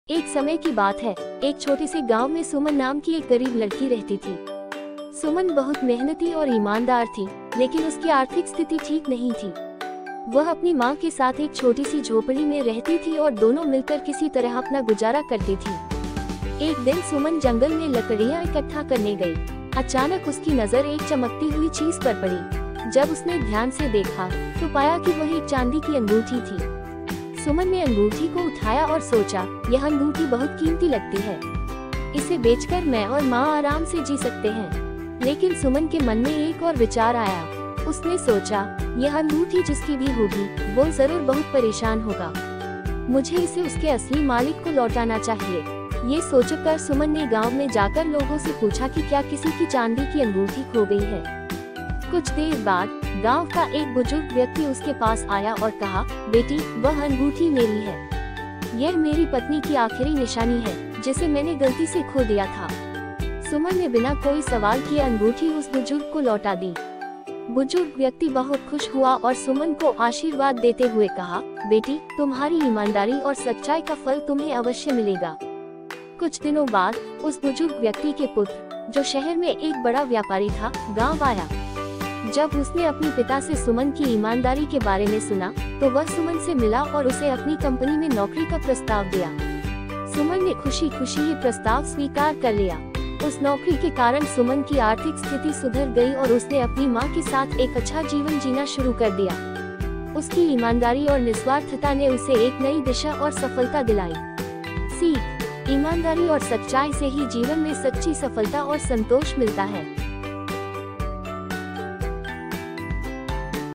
एक समय की बात है, एक छोटे से गांव में सुमन नाम की एक गरीब लड़की रहती थी। सुमन बहुत मेहनती और ईमानदार थी, लेकिन उसकी आर्थिक स्थिति ठीक नहीं थी। वह अपनी माँ के साथ एक छोटी सी झोपड़ी में रहती थी और दोनों मिलकर किसी तरह अपना गुजारा करती थी। एक दिन सुमन जंगल में लकड़ियाँ इकट्ठा करने गई। अचानक उसकी नजर एक चमकती हुई चीज पर पड़ी। जब उसने ध्यान से देखा तो पाया कि वह एक चांदी की अंगूठी थी। सुमन ने अंगूठी को उठाया और सोचा, यह अंगूठी बहुत कीमती लगती है, इसे बेचकर मैं और माँ आराम से जी सकते हैं। लेकिन सुमन के मन में एक और विचार आया। उसने सोचा, यह अंगूठी जिसकी भी होगी वो जरूर बहुत परेशान होगा, मुझे इसे उसके असली मालिक को लौटाना चाहिए। ये सोचकर सुमन ने गांव में जाकर लोगों से पूछा कि क्या किसी की चांदी की अंगूठी खो गई है। कुछ देर बाद गांव का एक बुजुर्ग व्यक्ति उसके पास आया और कहा, बेटी, वह अंगूठी मेरी है। यह मेरी पत्नी की आखिरी निशानी है, जिसे मैंने गलती से खो दिया था। सुमन ने बिना कोई सवाल किए अंगूठी उस बुजुर्ग को लौटा दी। बुजुर्ग व्यक्ति बहुत खुश हुआ और सुमन को आशीर्वाद देते हुए कहा, बेटी, तुम्हारी ईमानदारी और सच्चाई का फल तुम्हें अवश्य मिलेगा। कुछ दिनों बाद उस बुजुर्ग व्यक्ति के पुत्र, जो शहर में एक बड़ा व्यापारी था, गांव आया। जब उसने अपने पिता से सुमन की ईमानदारी के बारे में सुना तो वह सुमन से मिला और उसे अपनी कंपनी में नौकरी का प्रस्ताव दिया। सुमन ने खुशी खुशी ये प्रस्ताव स्वीकार कर लिया। उस नौकरी के कारण सुमन की आर्थिक स्थिति सुधर गई और उसने अपनी माँ के साथ एक अच्छा जीवन जीना शुरू कर दिया। उसकी ईमानदारी और निस्वार्थता ने उसे एक नई दिशा और सफलता दिलाई। सीख: ईमानदारी और सच्चाई से ही जीवन में सच्ची सफलता और संतोष मिलता है।